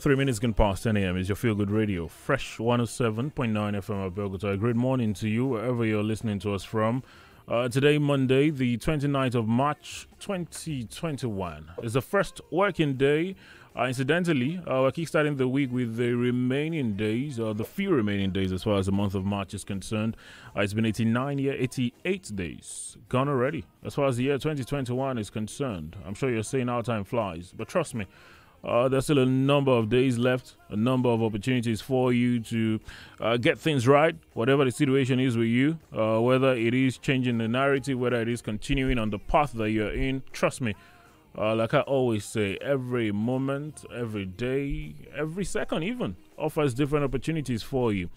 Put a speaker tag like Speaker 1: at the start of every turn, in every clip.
Speaker 1: 3 minutes gone past 10 a.m. is your Feel Good Radio. Fresh 107.9 FM of Bogota. Great morning to you, wherever you're listening to us from. Today, Monday, the 29th of March, 2021, is the first working day. Incidentally, we're kickstarting the week with the remaining days, the few remaining days as far as the month of March is concerned. It's been 88 days gone already. As far as the year 2021 is concerned, I'm sure you're saying how time flies, but trust me, there's still a number of days left, a number of opportunities for you to get things right, whatever the situation is with you, whether it is changing the narrative, whether it is continuing on the path that you're in. Trust me, like I always say, every moment, every day, every second even offers different opportunities for you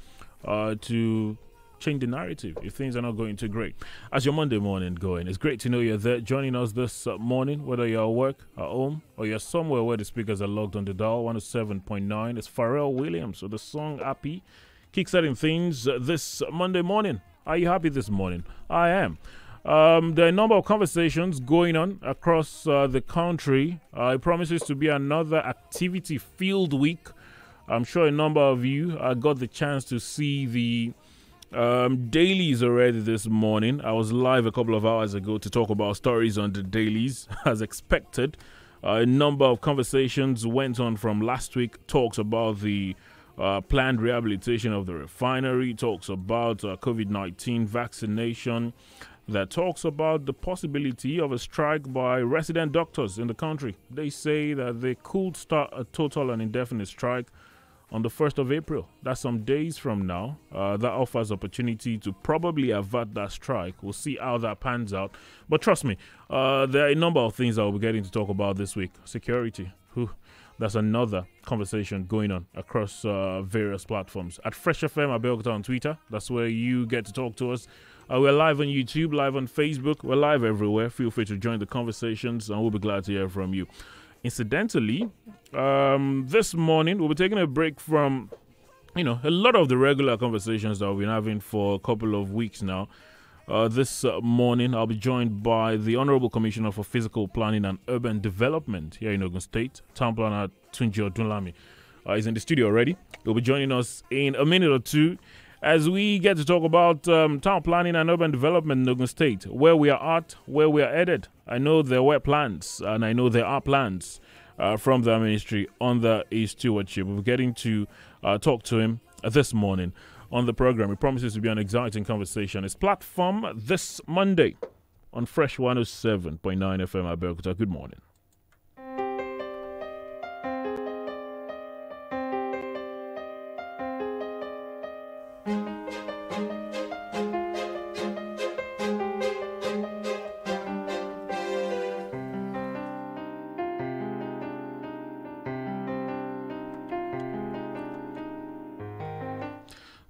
Speaker 1: to change the narrative if things are not going too great. As your Monday morning going, it's great to know you're there joining us this morning, whether you're at work, at home, or you're somewhere where the speakers are logged on the dial. 107.9. It's Pharrell Williams. So the song Happy kickstarting things this Monday morning. Are you happy this morning? I am. There are a number of conversations going on across the country. It promises to be another activity-filled week. I'm sure a number of you got the chance to see the dailies already this morning. I was live a couple of hours ago to talk about stories on the dailies. As expected, a number of conversations went on from last week. Talks about the planned rehabilitation of the refinery, talks about COVID-19 vaccination, that talks about the possibility of a strike by resident doctors in the country. They say that they could start a total and indefinite strike on the 1st of April. That's some days from now. That offers opportunity to probably avert that strike. We'll see how that pans out. But trust me, there are a number of things that we'll be getting to talk about this week. Security. That's another conversation going on across various platforms. At Fresh FM Abeokuta on Twitter, that's where you get to talk to us. We're live on YouTube, live on Facebook. We're live everywhere. Feel free to join the conversations, and we'll be glad to hear from you. Incidentally, this morning we'll be taking a break from, a lot of the regular conversations that we've been having for a couple of weeks now. This morning I'll be joined by the Honorable Commissioner for Physical Planning and Urban Development here in Ogun State, Town Planner Tunji Odunlami. He's in the studio already. He'll be joining us in a minute or two as we get to talk about town planning and urban development in Ogun State, where we are at, where we are headed. I know there were plans, and I know there are plans from the ministry under his stewardship. We're getting to talk to him this morning on the program. It promises to be an exciting conversation. It's platform this Monday on Fresh 107.9 FM Abeokuta. Good morning.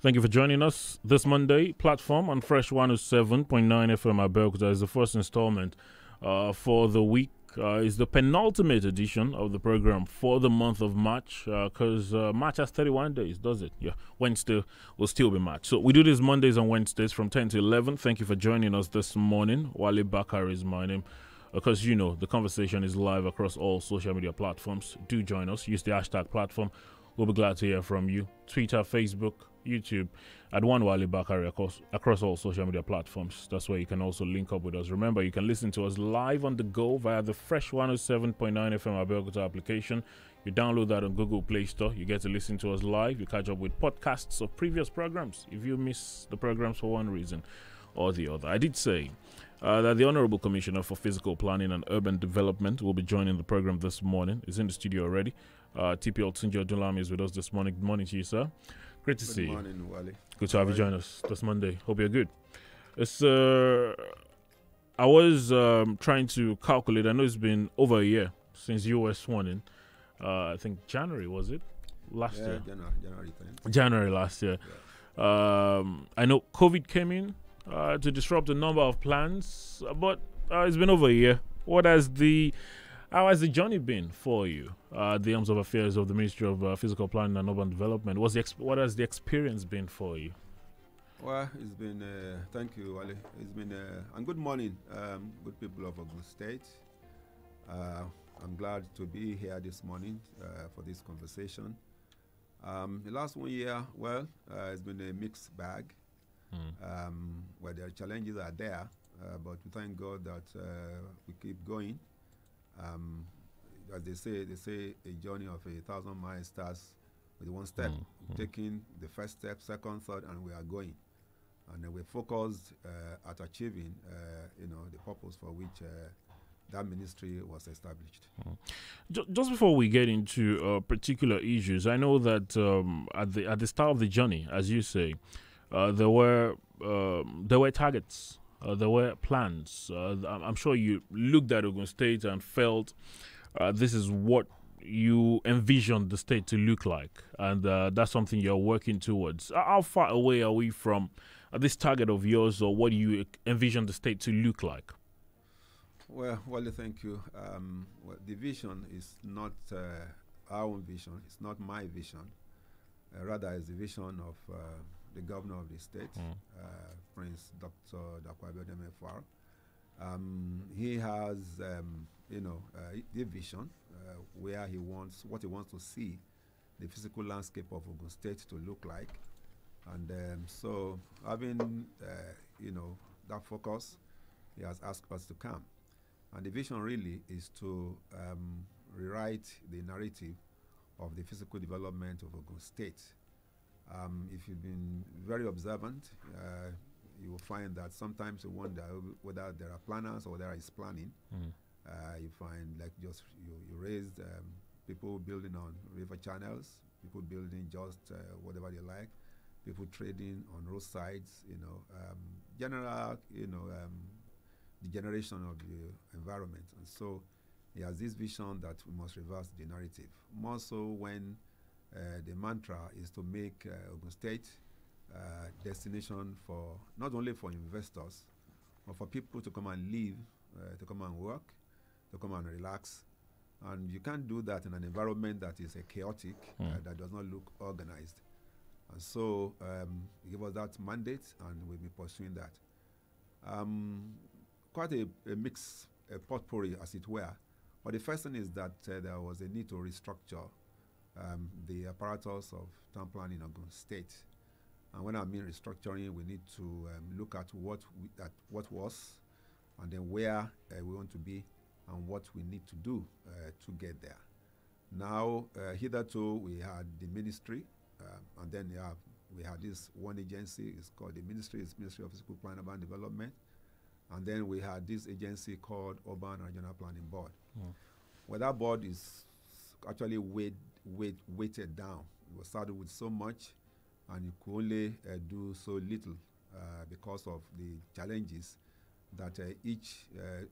Speaker 1: Thank you for joining us this Monday. Platform on Fresh 107.9 FM Abeokuta is the first installment for the week. It's the penultimate edition of the program for the month of March, because March has 31 days, does it? Yeah, Wednesday will still be March. So we do this Mondays and Wednesdays from 10 to 11. Thank you for joining us this morning. Wale Bakar is my name. Because the conversation is live across all social media platforms. Do join us. Use the hashtag platform. We'll be glad to hear from you. Twitter, Facebook, YouTube, at One Wale Bakari across all social media platforms. That's where you can also link up with us. Remember, you can listen to us live on the go via the Fresh 107.9 FM Abeokuta application. You download that on Google Play Store. You get to listen to us live. You catch up with podcasts of previous programs if you miss the programs for one reason or the other. I did say that the Honorable Commissioner for Physical Planning and Urban Development will be joining the program this morning. He's in the studio already. TPL Tunji Odunlami is with us this morning. Good morning to you, sir. Great to see you. Good morning, Wale. Good to have you join us this Monday. Hope you're good. It's I was trying to calculate. I know it's been over a year since you were sworn in. I think January, was it? Last year. January 10th. January last year. Yeah. I know COVID came in to disrupt a number of plans, but it's been over a year. How has the journey been for you? The Arms of Affairs of the Ministry of Physical Planning and Urban Development. What has the experience been for you?
Speaker 2: Well, it's been, thank you, Wale. It's been, and good morning, good people of Ogun State. I'm glad to be here this morning for this conversation. The last 1 year, well, it's been a mixed bag. Where the challenges are there, but we thank God that we keep going. As they say a journey of 1,000 miles starts with one step. Taking the first step, second, third, and we are going. And we're focused at achieving, the purpose for which that ministry was established.
Speaker 1: Just before we get into particular issues, I know that at the start of the journey, as you say, there were targets, there were plans. I'm sure you looked at Ogun State and felt this is what you envisioned the state to look like, and that's something you're working towards. How far away are we from this target of yours, or what do you envision the state to look like?
Speaker 2: Well, thank you. The vision is not our own vision. It's not my vision. Rather, it's the vision of the governor of the state, Prince Dr. Dapo Abiodun MFR. He has, the vision where what he wants to see the physical landscape of Ogun State to look like. And so having, that focus, he has asked us to come. And the vision really is to rewrite the narrative of the physical development of Ogun State. If you've been very observant, you will find that sometimes you wonder whether there are planners or whether it's planning. You find like you raised people building on river channels, people building just whatever they like, people trading on roadsides, general, the generation of the environment. And so he has this vision that we must reverse the narrative. More so when the mantra is to make Ogun State destination for not only for investors, but for people to come and live, to come and work, to come and relax. And you can't do that in an environment that is chaotic, that does not look organized. And so he gave us that mandate, and we'll be pursuing that. Quite a mix, a potpourri, as it were. But the first thing is that there was a need to restructure the apparatus of town planning in Ogun State. And when I mean restructuring, we need to look at what was, and then where we want to be, and what we need to do to get there. Now, hitherto, we had the ministry, and then we had this one agency. It's called the Ministry of Physical Plan and Urban Development. And then we had this agency called Urban and Regional Planning Board. Well, that board is actually weighted down. It was started with so much, and it could only do so little because of the challenges that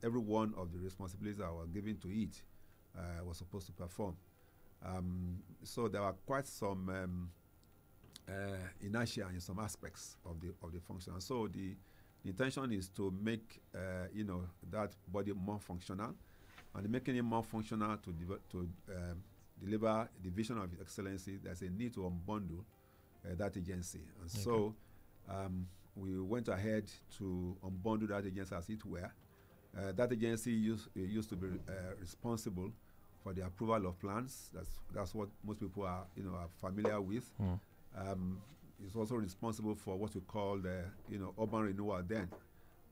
Speaker 2: every one of the responsibilities that were given to it was supposed to perform. So there are quite some inertia in some aspects of the function. And so the intention is to make that body more functional, and making it more functional to deliver the vision of excellency. There's a need to unbundle that agency, and so we went ahead to unbundle that agency, as it were. That agency used to be responsible for the approval of plans. That's what most people are familiar with. It's also responsible for what we call the urban renewal. Then,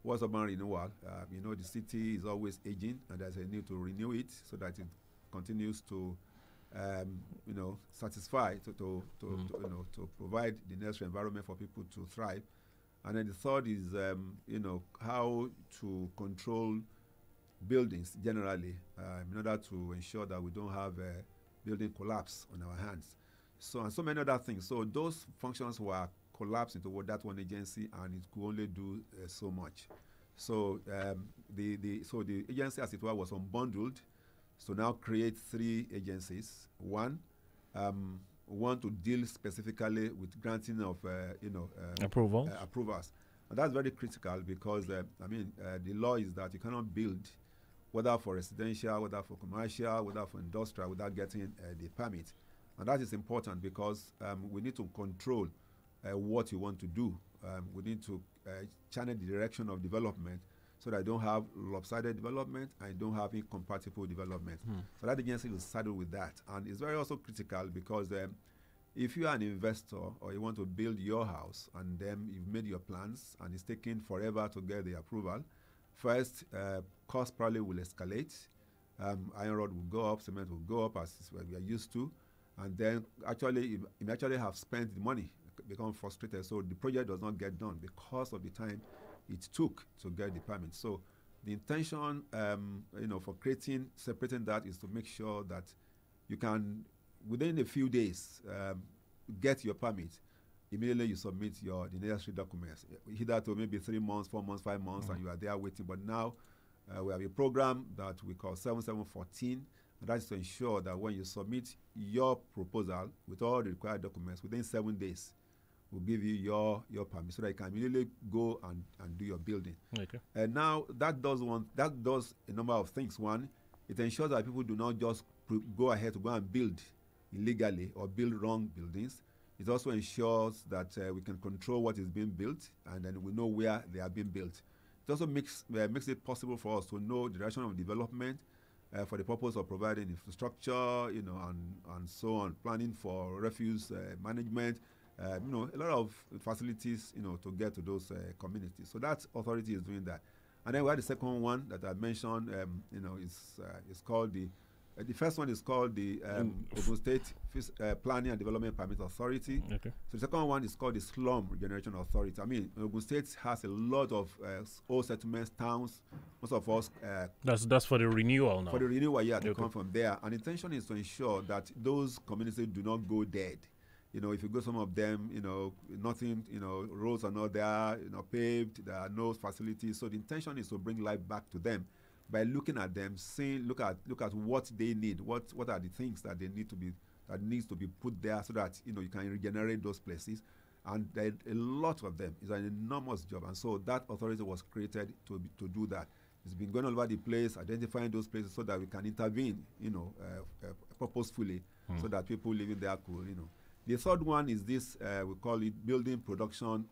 Speaker 2: what's urban renewal? The city is always aging, and there's a need to renew it so that it continues to satisfy to provide the necessary environment for people to thrive. And then the third is how to control buildings generally in order to ensure that we don't have building collapse on our hands. So and so many other things. So those functions were collapsed into that one agency, and it could only do so much. So the agency, as it were, was unbundled. So now create three agencies. One to deal specifically with granting of approvals, and that's very critical because the law is that you cannot build, whether for residential, whether for commercial, whether for industrial, without getting the permit. And that is important because we need to control what you want to do. We need to channel the direction of development so that I don't have lopsided development, I don't have incompatible development. So that agency will saddle with that. And it's very also critical because if you are an investor or you want to build your house and then you've made your plans and it's taking forever to get the approval, first, cost probably will escalate. Iron rod will go up, cement will go up as we are used to. And then actually, you may actually have spent the money, become frustrated. So the project does not get done because of the time it took to get the permit. So the intention, for separating that is to make sure that you can, within a few days, get your permit. Immediately you submit the necessary documents. Either to maybe 3 months, 4 months, 5 months, and you are there waiting. But now we have a program that we call 7714. And that is to ensure that when you submit your proposal with all the required documents, within 7 days, we'll give you your permit so that you can immediately go and do your building.
Speaker 1: Okay.
Speaker 2: And now that does a number of things. One, it ensures that people do not just go ahead to go and build illegally or build wrong buildings. It also ensures that we can control what is being built, and then we know where they are being built. It also makes it possible for us to know the direction of development for the purpose of providing infrastructure, and so on, planning for refuse management, a lot of facilities, to get to those communities. So that authority is doing that. And then we had the second one that I mentioned, it's called the first one is called the Ogun State Planning and Development Permit Authority.
Speaker 1: Okay.
Speaker 2: So the second one is called the Slum Regeneration Authority. I mean, Ogun State has a lot of old settlements, towns. Most of us.
Speaker 1: That's for the renewal now.
Speaker 2: For the renewal, yeah, they come from there. And the intention is to ensure that those communities do not go dead. If you go some of them, nothing, roads are not there, paved, there are no facilities. So the intention is to bring life back to them by looking at them, look at what they need, what are the things that needs to be put there so that you can regenerate those places. And there are a lot of them. It's an enormous job, and so that authority was created to do that. It's been going all over the place, identifying those places so that we can intervene, purposefully, so that people living there could, The third one is this, we call it Building Production,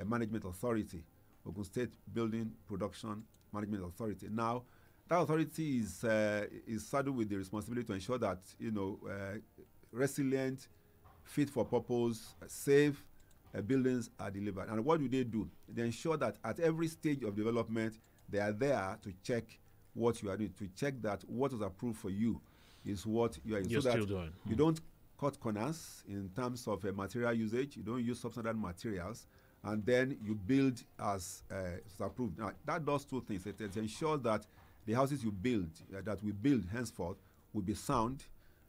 Speaker 2: Management Authority, Ogun State Building Production Management Authority. Now, that authority is saddled with the responsibility to ensure that resilient, fit for purpose, safe buildings are delivered. And what do? They ensure that at every stage of development, they are there to check what you are doing, to check that what is approved for you is what you are doing. So that you don't cut corners in terms of material usage. You don't use substandard materials. And then you build as approved. Now, that does two things. It ensures that the houses you build, that we build henceforth, will be sound.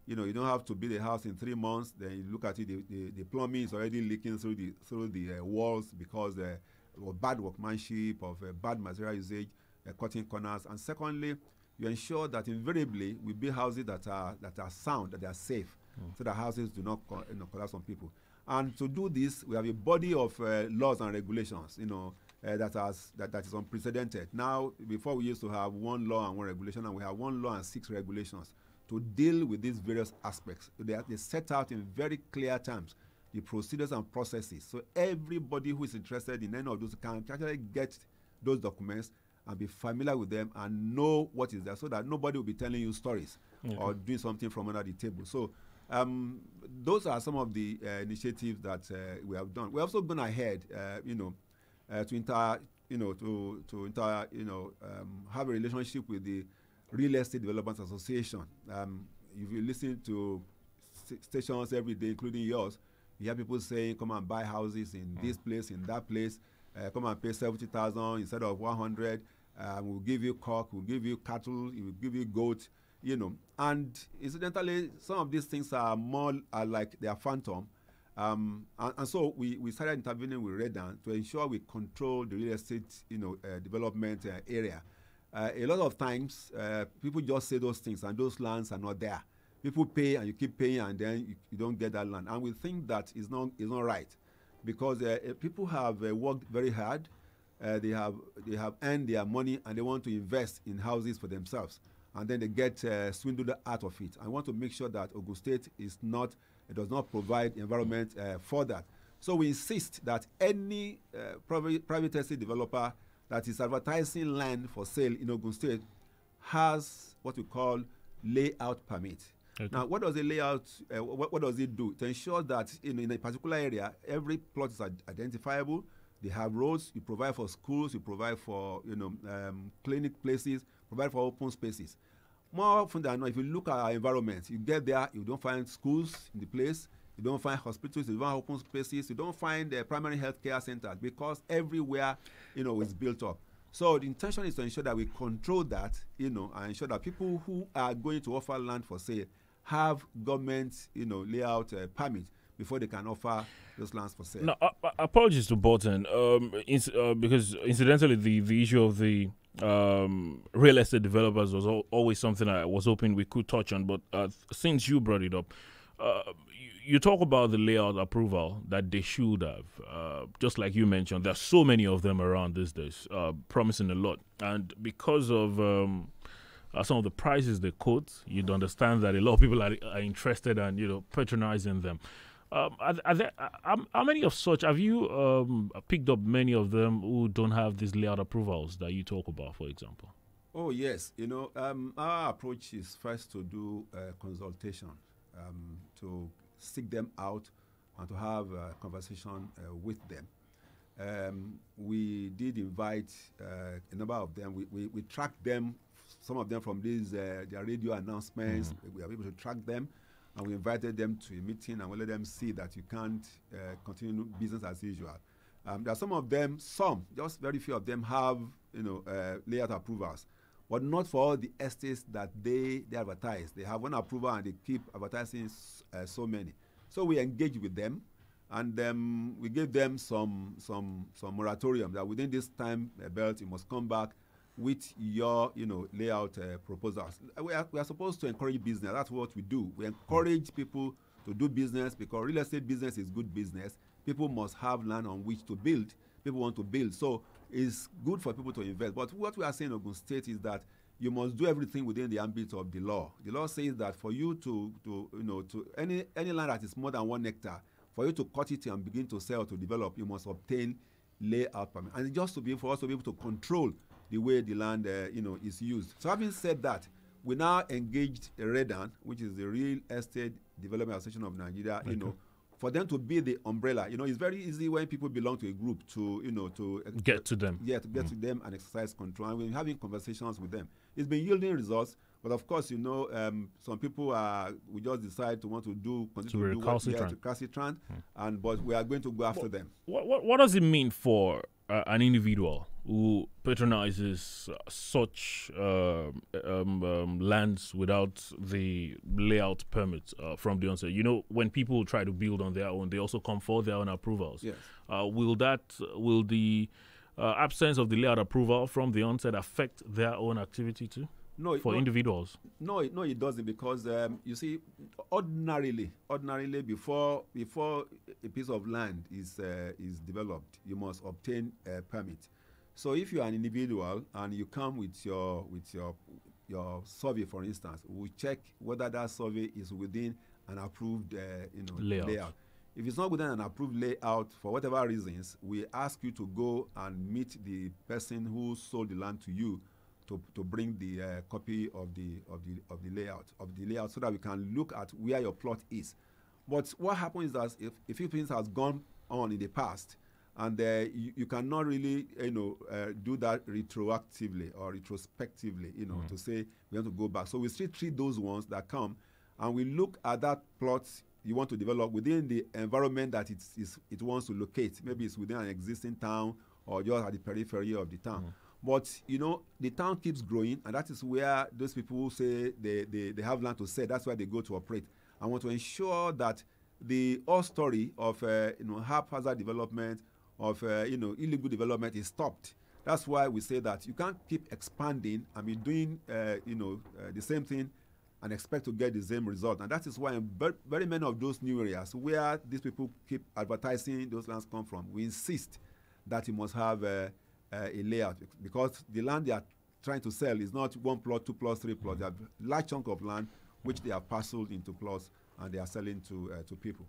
Speaker 2: You don't have to build a house in 3 months. Then you look at it, the plumbing is already leaking through the walls because of bad workmanship, of bad material usage, cutting corners. And secondly, you ensure that invariably we build houses that are sound, that they are safe, so that houses do not collapse on people. And to do this, we have a body of laws and regulations, that is unprecedented. Now, before we used to have 1 law and 1 regulation, and we have 1 law and 6 regulations to deal with these various aspects. They set out in very clear terms the procedures and processes. So everybody who is interested in any of those can actually get those documents and be familiar with them and know what is there, so that nobody will be telling you stories or doing something from under the table. So those are some of the initiatives that we have done. We're also gone ahead, have a relationship with the Real Estate Development Association. If you listen to stations every day, including yours, you hear people saying, "Come and buy houses in this place, in that place. Come and pay 70,000 instead of 100. We'll give you cock, we'll give you cattle, we'll give you goat." And incidentally, some of these things are more like they are phantom. And so we started intervening with Redan to ensure we control the real estate, development area. A lot of times, people just say those things, and those lands are not there. People pay, and you keep paying, and then you don't get that land. And we think that is not right, because people have worked very hard. They have earned their money, and they want to invest in houses for themselves. And then they get swindled out of it. I want to make sure that Ogun State does not provide environment for that. So we insist that any private estate developer that is advertising land for sale in Ogun State has what we call layout permit. Okay. Now, what does a layout, what does it do? To ensure that in a particular area, every plot is identifiable. They have roads, you provide for schools, you provide for clinic places, provide for open spaces. More often than not, if you look at our environment, you get there, you don't find schools in the place, you don't find hospitals, you don't find open spaces, you don't find primary health care centers, because everywhere, is built up. So the intention is to ensure that we control that, and ensure that people who are going to offer land for sale have government, layout permit before they can offer those lands for sale.
Speaker 1: Now, apologies to Bolton, because incidentally, the issue of the real estate developers was always something I was hoping we could touch on. But since you brought it up, you talk about the layout approval that they should have. Just like you mentioned, there's so many of them around these days, promising a lot. And because of some of the prices they quote, you'd understand that a lot of people are interested and patronizing them. How many of such have you picked up? Many of them who don't have these layout approvals that you talk about, for example.
Speaker 2: Oh yes, our approach is first to do consultation, to seek them out and to have a conversation with them. We did invite a number of them. We tracked them. Some of them from these their radio announcements. We are able to track them, and we invited them to a meeting, and we let them see that you can't continue business as usual. There are some of them, just very few of them have layout approvals, but not for all the estates that they advertise. They have one approval and they keep advertising so many. So we engage with them, and we give them some moratorium that within this time belt you must come back with your layout proposals. We are supposed to encourage business. That's what we do. We encourage people to do business, because real estate business is good business. People must have land on which to build. People want to build, so it's good for people to invest. But what we are saying in Ogun State is that you must do everything within the ambit of the law. The law says that for you to any land that is more than 1 hectare, for you to cut it and begin to sell, to develop, you must obtain layout permit, and just for us to be able to control the way the land is used. So having said that, we now engaged REDAN, which is the Real Estate Development Association of Nigeria, for them to be the umbrella. It's very easy when people belong to a group to
Speaker 1: get to them.
Speaker 2: Yeah, to get to them and exercise control. And we're having conversations with them. It's been yielding results, but of course, some people we just decide to want to do recalcitrant, but we are going to go after them.
Speaker 1: What does it mean for an individual who patronizes such lands without the layout permit from the onset? When people try to build on their own, they also come for their own approvals.
Speaker 2: Yes.
Speaker 1: Will the absence of the layout approval from the onset affect their own activity too? No, individuals.
Speaker 2: No, it doesn't, because you see, ordinarily, before a piece of land is developed, you must obtain a permit. So if you are an individual and you come with your survey, for instance, we check whether that survey is within an approved layout. If it's not within an approved layout, for whatever reasons, we ask you to go and meet the person who sold the land to you, to bring the copy of the layout, so that we can look at where your plot is. But what happens is that if things has gone on in the past, and you cannot really do that retroactively or retrospectively, to say we want to go back. So we still treat those ones that come, and we look at that plot you want to develop within the environment that it wants to locate. Maybe it's within an existing town or just at the periphery of the town. But the town keeps growing, and that is where those people who say they have land to sell, that's where they go to operate. I want to ensure that the whole story of haphazard development, of illegal development is stopped. That's why we say that you can't keep expanding and be doing the same thing and expect to get the same result. And that is why in very many of those new areas where these people keep advertising those lands come from, we insist that you must have a layout, because the land they are trying to sell is not 1 plot, 2 plots, 3 plots. They have a large chunk of land which they have parceled into plots and they are selling to people.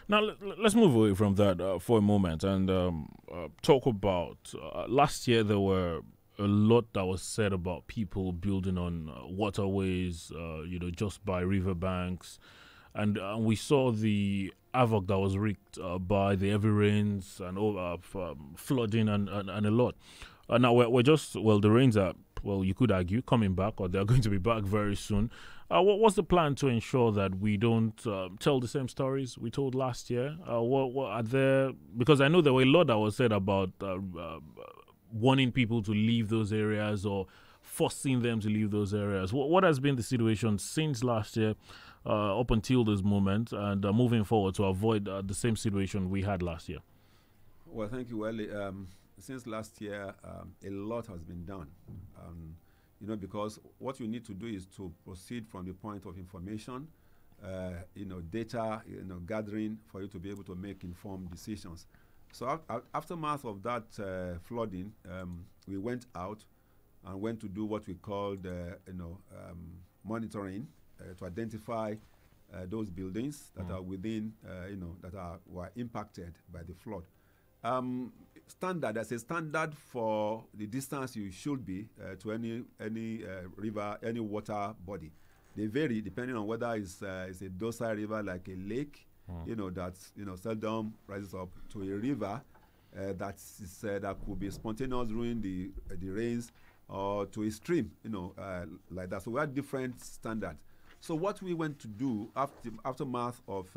Speaker 1: Now, let's move away from that for a moment and talk about last year. There were a lot that was said about people building on waterways, just by riverbanks. And we saw the havoc that was wreaked by the heavy rains and flooding and a lot. Now, the rains are, you could argue, coming back, or they're going to be back very soon. What's the plan to ensure that we don't tell the same stories we told last year? What are there? Because I know there were a lot that was said about wanting people to leave those areas or forcing them to leave those areas. What has been the situation since last year up until this moment, and moving forward to avoid the same situation we had last year?
Speaker 2: Well, thank you, Wally. Since last year, a lot has been done. Because what you need to do is to proceed from the point of information, data, gathering for you to be able to make informed decisions. So aftermath of that flooding, we went out and went to do what we called, monitoring to identify those buildings that are within, were impacted by the flood. There's a standard for the distance you should be to any river, any water body. They vary depending on whether it's a docile river like a lake, that seldom rises up, to a river that could be spontaneous during the rains, or to a stream, like that. So we have different standards. So what we went to do aftermath of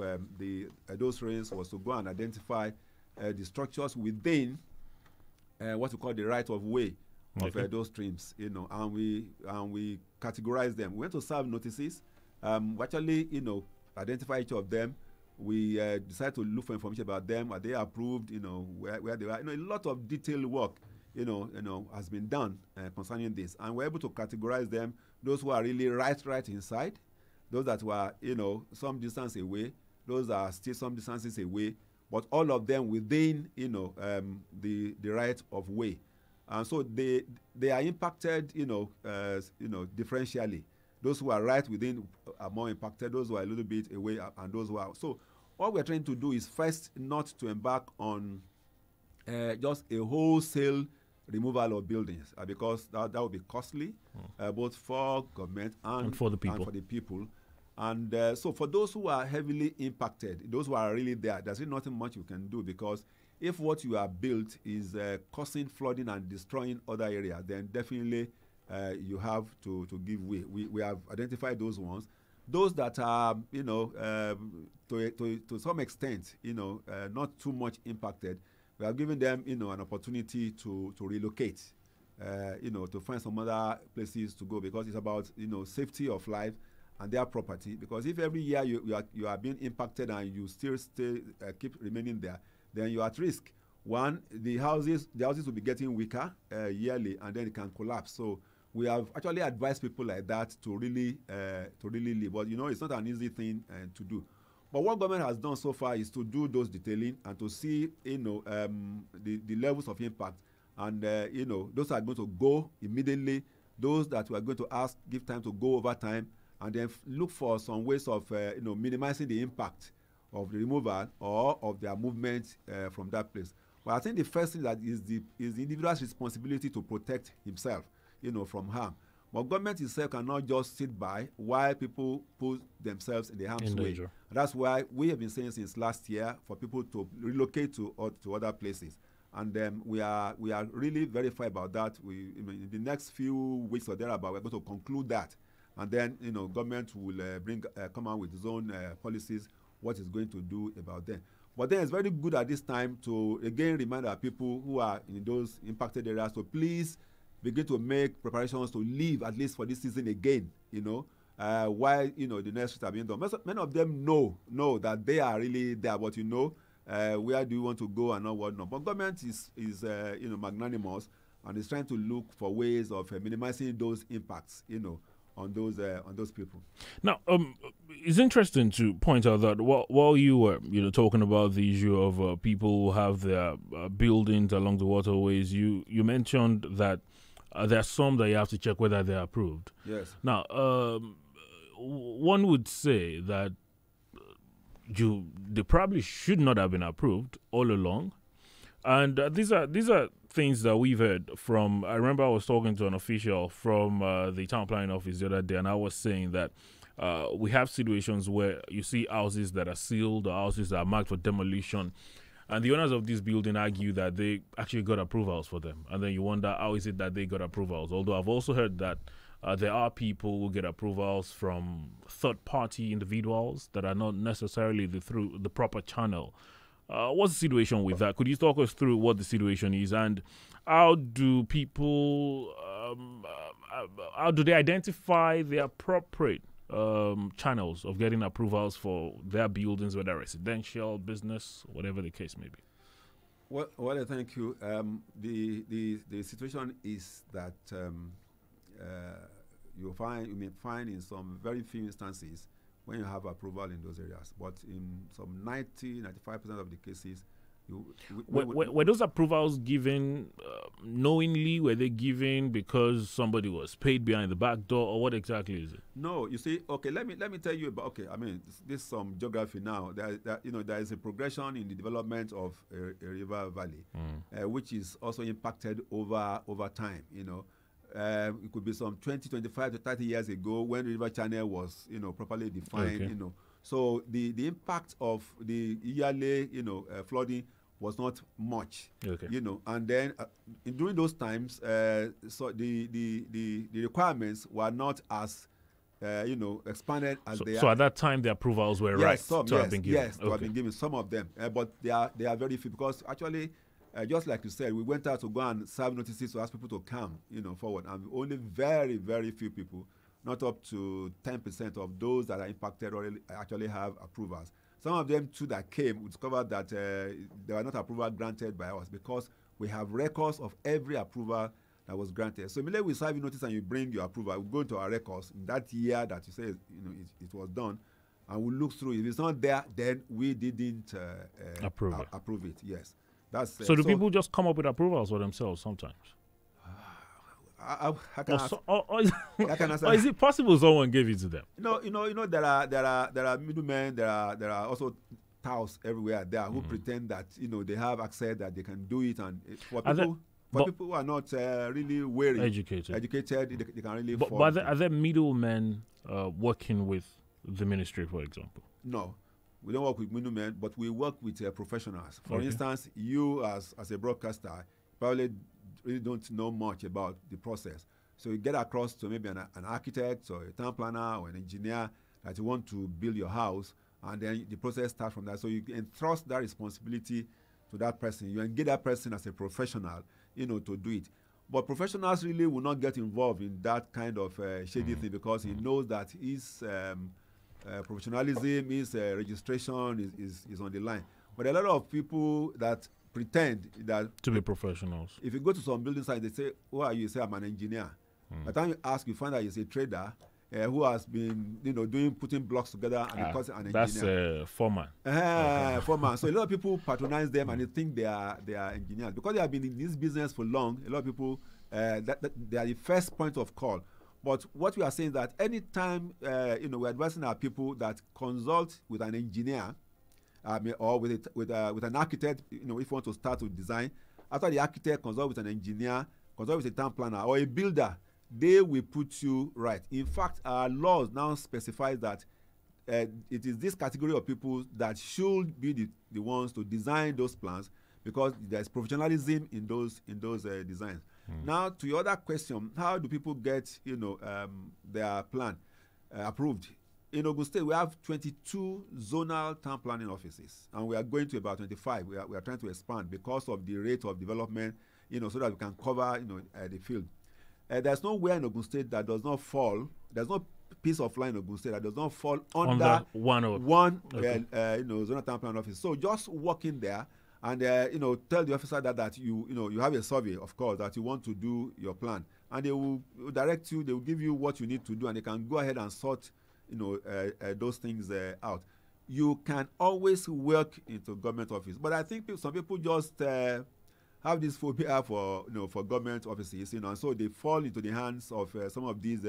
Speaker 2: those rains was to go and identify the structures within what we call the right of way of those streams, and we categorize them. We went to serve notices. We actually, identify each of them. We decided to look for information about them. Are they approved? Where they are. A lot of detailed work, has been done concerning this, and we're able to categorize them. Those who are really right inside, those that were, some distance away, those that are still some distances away, but all of them within, the right of way. And so they are impacted, differentially. Those who are right within are more impacted. Those who are a little bit away and those who are. So what we're trying to do is first not to embark on just a wholesale removal of buildings, because that would be costly, both for government and for the people. And so for those who are heavily impacted, those who are really there, there's really nothing much you can do, because if what you have built is causing flooding and destroying other areas, then definitely you have to give way. We have identified those ones. Those that are, to some extent, not too much impacted, we have given them, an opportunity to relocate, to find some other places to go, because it's about, safety of life and their property. Because if every year you are being impacted and you still keep remaining there, then you're at risk. One, the houses will be getting weaker yearly, and then it can collapse. So we have actually advised people like that to really leave. But it's not an easy thing to do. But what government has done so far is to do those detailing and to see, the levels of impact, and those are going to go immediately. Those that we are going to give time to go over time, and then look for some ways of minimizing the impact of the removal or of their movement from that place. Well, I think the first thing that is the individual's responsibility to protect himself, from harm. But government itself cannot just sit by while people put themselves in the harm's way. That's why we have been saying since last year for people to relocate to other places. And we are really verified about that. In the next few weeks or thereabout, we're going to conclude that. And then, government will come out with its own policies, what it's going to do about them. But then it's very good at this time to, again, remind our people who are in those impacted areas to please begin to make preparations to leave, at least for this season again, while, the next are being done. Many of them know that they are really there, but where do you want to go and not what not. But government is magnanimous, and is trying to look for ways of minimizing those impacts, on those people.
Speaker 1: Now, it's interesting to point out that while you were, talking about the issue of people who have their buildings along the waterways, you mentioned that there are some that you have to check whether they're approved.
Speaker 2: Yes.
Speaker 1: Now, one would say that they probably should not have been approved all along. And these are things that we've heard from. I remember I was talking to an official from the town planning office the other day, and I was saying that we have situations where you see houses that are sealed or houses that are marked for demolition, and the owners of this building argue that they actually got approvals for them, and then you wonder how is it that they got approvals. Although I've also heard that there are people who get approvals from third-party individuals that are not necessarily through the proper channel. What's the situation with that? Could you talk us through what the situation is, and how do people, how do they identify the appropriate channels of getting approvals for their buildings, whether residential, business, whatever the case may be?
Speaker 2: Well, thank you. The situation is that you may find in some very few instances when you have approval in those areas, but in some 95% of the cases,
Speaker 1: were those approvals given knowingly? Were they given because somebody was paid behind the back door, or what exactly is it?
Speaker 2: No, you see, okay, let me tell you about. Okay, I mean, this is some geography now. There is a progression in the development of a river valley, which is also impacted over time. It could be some 20, 25 to 30 years ago when the river channel was, properly defined.
Speaker 1: Okay.
Speaker 2: So the impact of the yearly, flooding was not much.
Speaker 1: Okay.
Speaker 2: And then during those times, so the requirements were not as expanded as they are.
Speaker 1: So at that time, the approvals were have been given.
Speaker 2: Yes, to have been given, some of them, but they are very few, because actually, just like you said, we went out to go and serve notices to ask people to come, forward, and only very, very few people, not up to 10% of those that are impacted already actually have approvals. Some of them too that came, we discovered that there were not approval granted by us, because we have records of every approval that was granted. So immediately we serve you notice and you bring your approval, we go into our records in that year that you say it was done, and we look through. If it's not there, then we didn't approve it. Yes.
Speaker 1: So do people just come up with approvals for themselves sometimes?
Speaker 2: I can answer.
Speaker 1: Or is it possible someone gave it to them?
Speaker 2: There are middlemen. There are also touts everywhere there who pretend that they have access, that they can do it, and for people who are not really wary, educated, they can really.
Speaker 1: But are there middlemen working with the ministry, for example?
Speaker 2: No. We don't work with middlemen, but we work with professionals. For instance, you as a broadcaster probably really don't know much about the process. So you get across to maybe an architect or a town planner or an engineer that you want to build your house, and then the process starts from that. So you entrust that responsibility to that person. You engage that person as a professional, to do it. But professionals really will not get involved in that kind of shady thing, because he knows that his professionalism, his registration is on the line. But a lot of people that pretend that
Speaker 1: to be professionals.
Speaker 2: If you go to some building sites, they say, "Who are you?" You say, "I'm an engineer." By the time you ask, you find out he's a trader who has been putting blocks together, and because an engineer.
Speaker 1: That's a foreman.
Speaker 2: Foreman. So a lot of people patronize them and they think they are engineers, because they have been in this business for long. A lot of people that they are the first point of call. But what we are saying is that anytime we're advising our people that consult with an engineer, or with an architect, if you want to start to design. After the architect, consult with an engineer, consult with a town planner or a builder. They will put you right. In fact, our laws now specify that it is this category of people that should be the ones to design those plans, because there's professionalism in those designs. Now, to your other question, how do people get their plan approved? In Ogun State, we have 22 zonal town planning offices, and we are going to about 25. We are trying to expand because of the rate of development, so that we can cover the field. There's nowhere in Ogun State that does not fall. There's no piece of land in Ogun State that does not fall under one zonal town planning office. So just walk in there and tell the officer that you have a survey, of course, that you want to do your plan, and they will direct you. They will give you what you need to do, and they can go ahead and sort those things out. You can always work into government office, but I think some people just have this phobia for government offices, and so they fall into the hands of some of these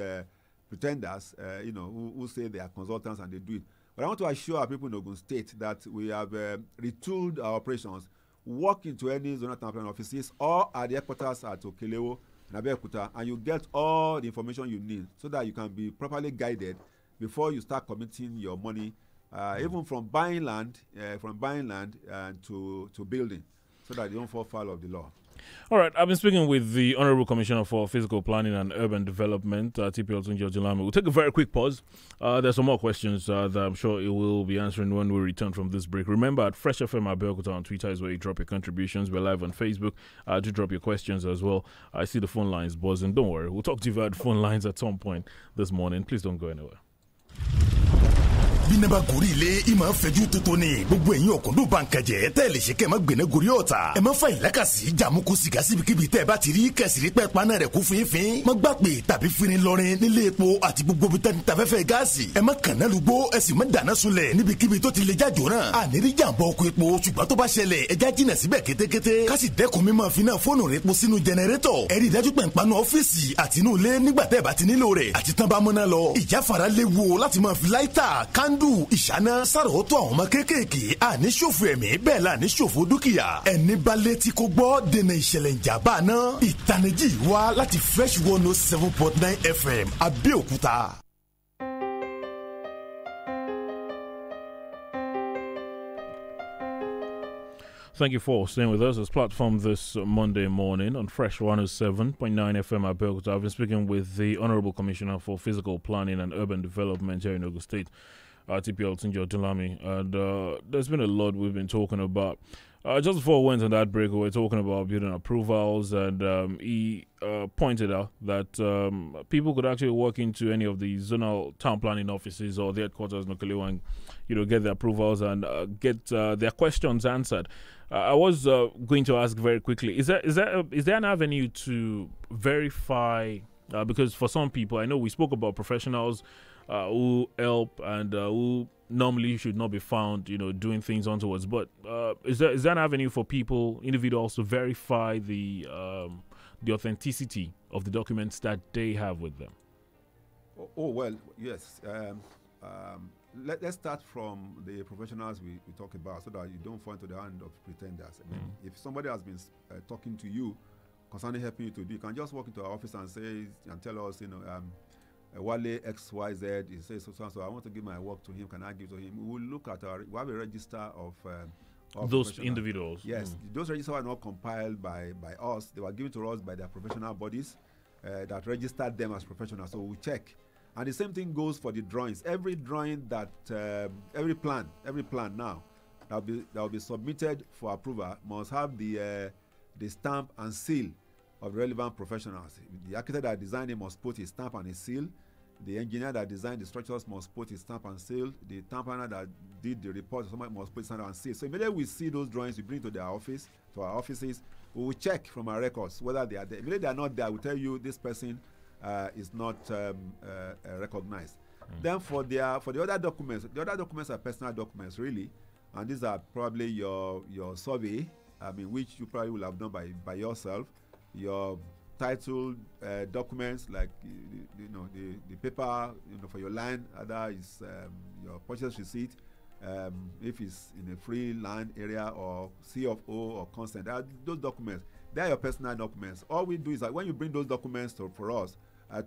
Speaker 2: pretenders, who say they are consultants and they do it. But I want to assure our people in Ogun State that we have retooled our operations. Walk into any zonal town planning offices or at the headquarters at Okelewo and Abeokuta, and you get all the information you need so that you can be properly guided before you start committing your money, even from buying land to building, so that you don't fall foul of the law.
Speaker 1: All right, I've been speaking with the Honorable Commissioner for Physical Planning and Urban Development, TPL Tunji Ojulami. We'll take a very quick pause. There's some more questions that I'm sure he will be answering when we return from this break. Remember, at Fresh FM Abeokuta on Twitter is where you drop your contributions. We're live on Facebook. Do drop your questions as well. I see the phone lines buzzing. Don't worry, we'll talk to you about phone lines at some point this morning. Please don't go anywhere.
Speaker 3: bínaba gorí ilé ìmọ̀ fẹ́jú tuntun ni gbogbo ẹ̀yin ọ̀kúndùn bankẹ́jẹ́ tẹ́ lè ṣe kẹ́ ẹ̀ má gbẹ̀nẹ́ gorí ọ̀tá ẹ̀ má fa ìlàkàsí jàmúkú sìgá síbikíbi tẹ́ ẹ bá ti rí kẹsìrì pẹ́ paná rẹ̀ kú fínfín má gbà pé tàbí fínni lọrin nílé epo àti gbogbo bí tẹ́ni tafẹ́fẹ́ gáàsì ẹ̀ má kànáà lùgbó ẹ̀ sì má dáná sunlẹ̀ níbikíbi tó ti lè jájò náà àníri jàǹbọ̀ ọkọ̀ epo ṣùgbọ́n tó bá ṣẹlẹ̀ ẹja jìnà síbẹ̀ kétékété kásì dẹ́kun mímọ́ fínà fóònù rẹ̀ epo sínú jẹnẹrétọ̀ ẹ̀rí dájú pé ń panu ọ́fíìsì àti inú ilé nígbà tẹ́ ẹ bá ti nílò rẹ̀ àti tán bá mọ́ná lọ ìjáfara léwu láti máa fi láìtà kándù ìṣáná sàròótọ́ àwọn ọmọ kéékèèké àní ṣòfò ẹ̀mí bẹ́ẹ̀ la ní ṣòfò dúkìá ẹni bá létí kó gbọ́ dènà ìṣẹ̀lẹ̀ ìjàmbá náà ìtanijí wá láti Fresh 107.9 FM Abẹ́òkúta.
Speaker 1: Thank you for staying with us as platform this Monday morning on Fresh 107.9 FM Abeokuta. I've been speaking with the Honorable Commissioner for Physical Planning and Urban Development here in Ogun State, TPL Tunji Ojulami, and there's been a lot we've been talking about. Just before we went on that break, we were talking about building approvals, and he pointed out that people could actually walk into any of the zonal town planning offices or the headquarters in Okelewo and get their approvals and get their questions answered. I was going to ask very quickly: is there an avenue to verify? Because for some people, I know we spoke about professionals who help and who normally should not be found, doing things onwards. But is there an avenue for people, individuals, to verify the authenticity of the documents that they have with them?
Speaker 2: Oh well, yes. Let's start from the professionals we talk about, so that you don't fall into the hand of pretenders. I mean, if somebody has been talking to you concerning helping you to do, you can just walk into our office and say and tell us, Wale XYZ, he says so I want to give my work to him. Can I give to him? We will look at we have a register of
Speaker 1: those individuals.
Speaker 2: Yes, those registers are not compiled by us. They were given to us by their professional bodies that registered them as professionals. So we check. And the same thing goes for the drawings. Every drawing that, every plan now that will be submitted for approval must have the stamp and seal of relevant professionals. The architect that designed it must put his stamp and his seal. The engineer that designed the structures must put his stamp and seal. The town planner that did the report must put his stamp and seal. So immediately we see those drawings, we bring to our offices. We will check from our records whether they are there. Immediately they are not there, we tell you this person is not recognized. Then for the other documents, are personal documents really, and these are probably your survey, which you probably will have done by yourself. Your title documents like the paper for your land, other is your purchase receipt, if it's in a free land area or CFO or consent. Those documents, they are your personal documents. All we do is that when you bring those documents for us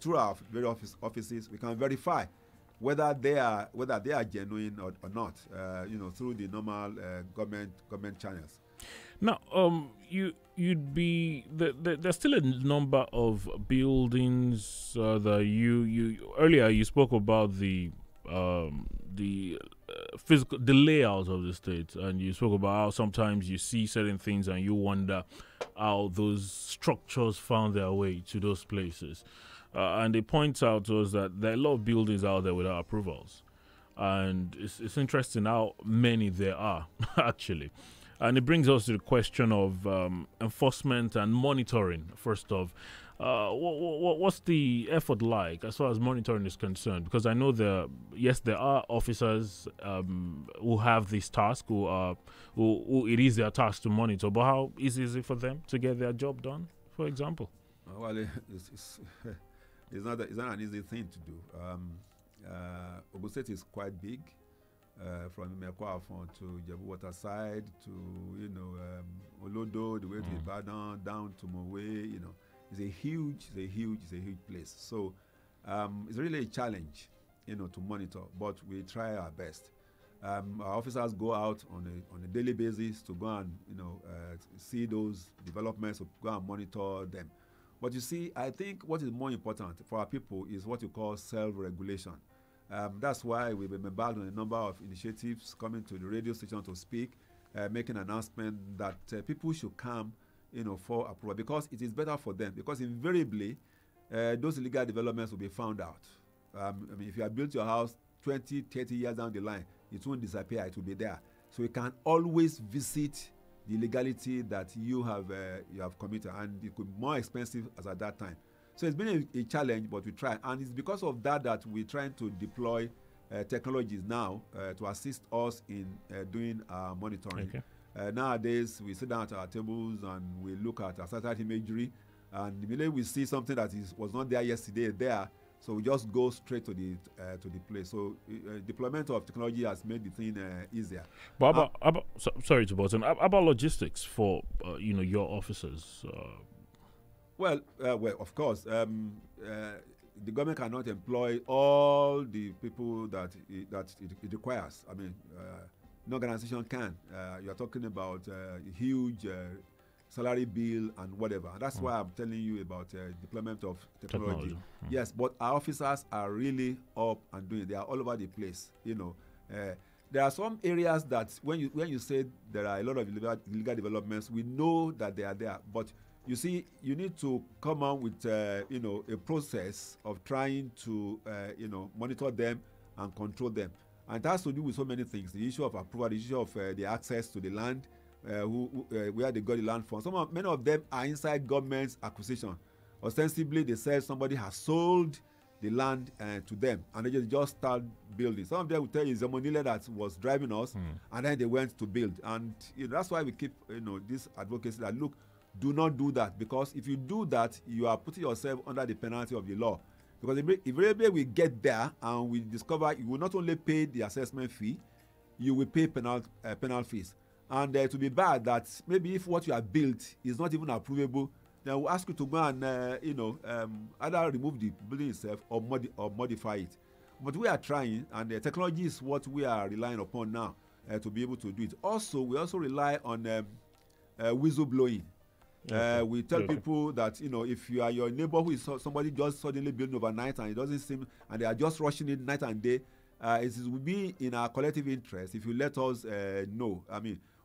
Speaker 2: through our various offices, we can verify whether they are genuine or not, through the normal government channels.
Speaker 1: Now, you'd be there's still a number of buildings that you earlier you spoke about the physical, the layout of the state, and you spoke about how sometimes you see certain things and you wonder how those structures found their way to those places. And they point out to us that there are a lot of buildings out there without approvals, and it's interesting how many there are actually. And it brings us to the question of enforcement and monitoring. First off, what's the effort like as far as monitoring is concerned? Because I know there are officers who have this task, who it is their task to monitor. But how easy is it for them to get their job done, for example?
Speaker 2: Well, it's not an easy thing to do. Ogun State is quite big. from Imekwafon to Jebu Waterside to, Olodo, the way to Ibadan, down to Mowe, it's a huge place. So it's really a challenge, to monitor, but we try our best. Our officers go out on a daily basis to go and, see those developments, to go and monitor them. But you see, I think what is more important for our people is what you call self-regulation. That's why we've been embarked on a number of initiatives, coming to the radio station to speak, making an announcement that people should come, for approval, because it is better for them. Because invariably, those illegal developments will be found out. If you have built your house 20, 30 years down the line, it won't disappear, it will be there. So you can always visit the illegality that you have committed, and it could be more expensive as at that time. So it's been a challenge, but we try, and it's because of that we're trying to deploy technologies now to assist us in doing our monitoring. Okay. Nowadays, we sit down at our tables and we look at our satellite imagery, and immediately we see something that was not there yesterday there. So we just go straight to the place. So deployment of technology has made the thing easier.
Speaker 1: But sorry to button. About logistics for your officers.
Speaker 2: Well, of course, the government cannot employ all the people that it requires. No organization can. You are talking about a huge salary bill and whatever. That's why I'm telling you about deployment of technology. Yes, but our officers are really up and doing. They are all over the place. There are some areas that when you say there are a lot of illegal developments, we know that they are there. But you see, you need to come on with a process of trying to monitor them and control them. And it has to do with so many things: the issue of approval, the issue of the access to the land. Where they got the land from. Many of them are inside government's acquisition. Ostensibly, they said somebody has sold the land to them, and they just start building. Some of them will tell you it's the Monile that was driving us, and then they went to build. And that's why we keep this advocacy that, look, do not do that, because if you do that, you are putting yourself under the penalty of the law. Because if we get there and we discover, you will not only pay the assessment fee, you will pay penal fees. And to be bad that maybe if what you have built is not even approvable, then we'll ask you to go and either remove the building itself or modify it. But we are trying, and the technology is what we are relying upon now to be able to do it. Also, we also rely on whistleblowing. We tell people that if you are your neighbor who is somebody just suddenly building overnight and it doesn't seem, and they are just rushing it night and day, it will be in our collective interest if you let us know.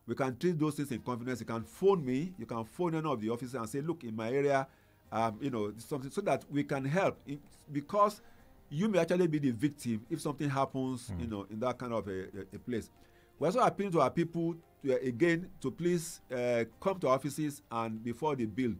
Speaker 2: We can treat those things in confidence. You can phone me, you can phone any of the officers and say, look, in my area, something, so that we can help. Because you may actually be the victim if something happens, in that kind of a place. We're also appealing to our people to please come to offices and before they build.